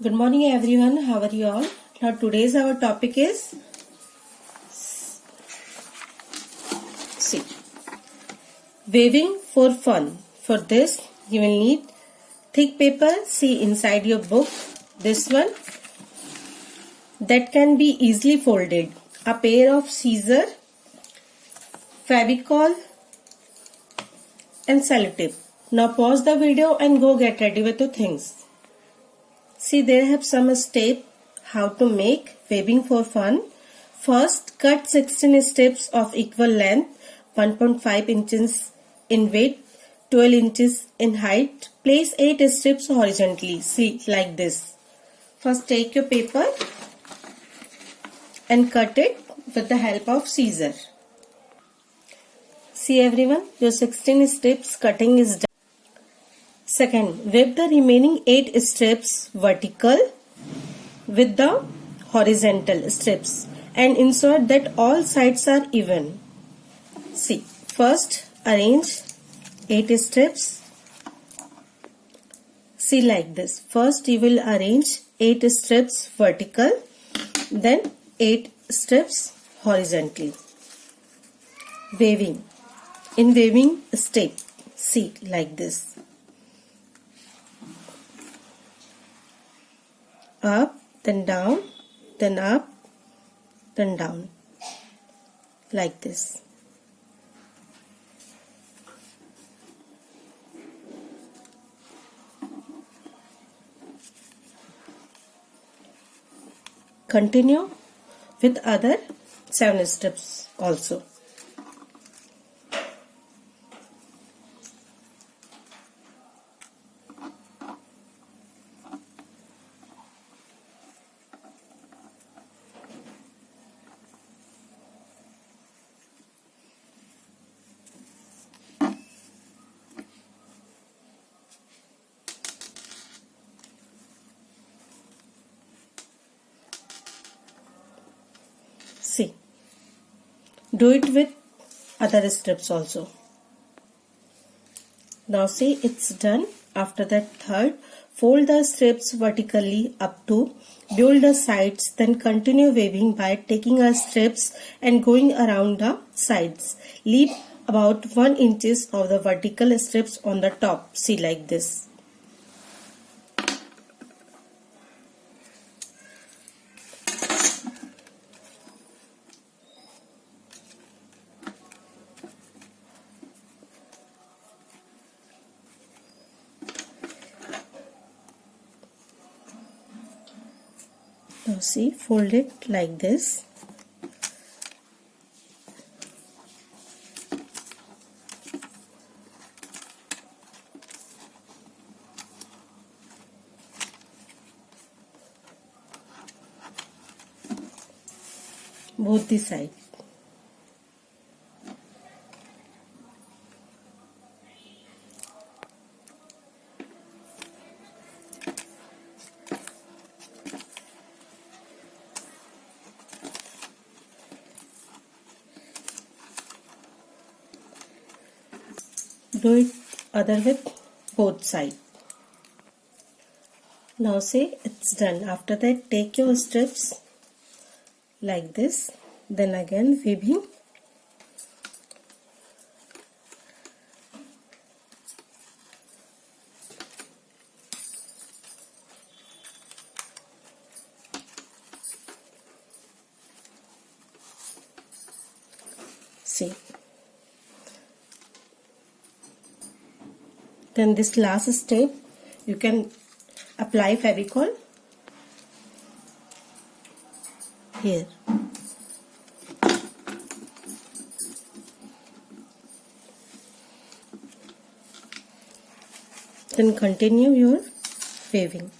Good morning everyone. How are you all? Now today's our topic is see waving for fun. For this you will need thick paper. See inside your book this one that can be easily folded. A pair of scissors, Fevicol and sellotape. Now pause the video and go get ready with your things. See, there have some steps how to make waving for fun. First, cut 16 strips of equal length, 1.5 inches in width, 12 inches in height. Place 8 strips horizontally. See, like this. First, take your paper and cut it with the help of scissors. See everyone, your 16 strips cutting is done. Second, wave the remaining 8 strips vertical with the horizontal strips and ensure that all sides are even. See, first arrange 8 strips. See like this. First you will arrange 8 strips vertical, then 8 strips horizontally. Waving. In waving step, see like this. Up, then down, then up, then down, like this. Continue with other 7 steps also. See, do it with other strips also. Now see, it's done. After that, third, fold the strips vertically up to build the sides, then continue waving by taking our strips and going around the sides. Leave about 1 inch of the vertical strips on the top. See like this. Now see, fold it like this. Both the sides. Do it other with both sides. Now say it's done. After that, take your strips like this, then again weaving. See. Then this last step, you can apply Fevicol here. Then continue your waving.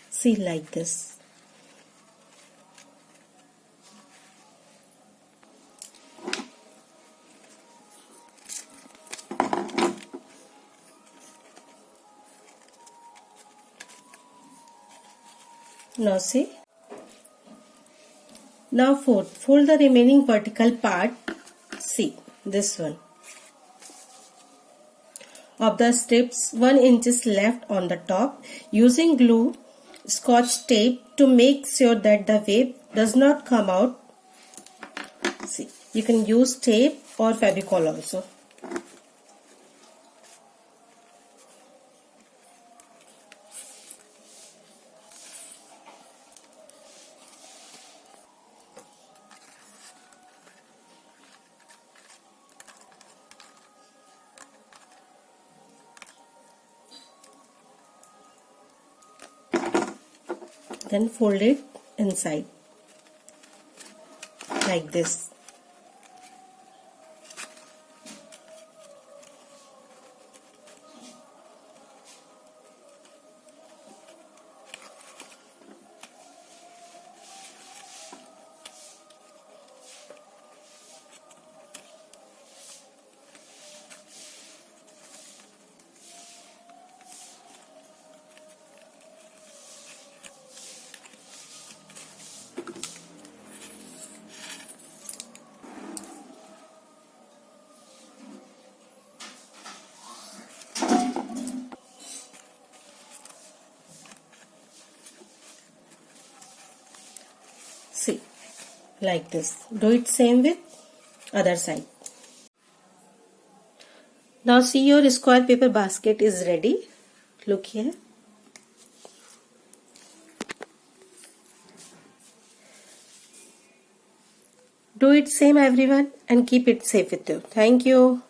See like this. Now see. Now fourth, fold the remaining vertical part. See this one. of the strips 1 inch is left on the top. Using glue, scotch tape to make sure that the web does not come out. See, you can use tape or Fevicol also. Then fold it inside like this. See, like this. Do it same with other side. Now see, your square paper basket is ready. Look here. Do it same everyone and keep it safe with you. Thank you.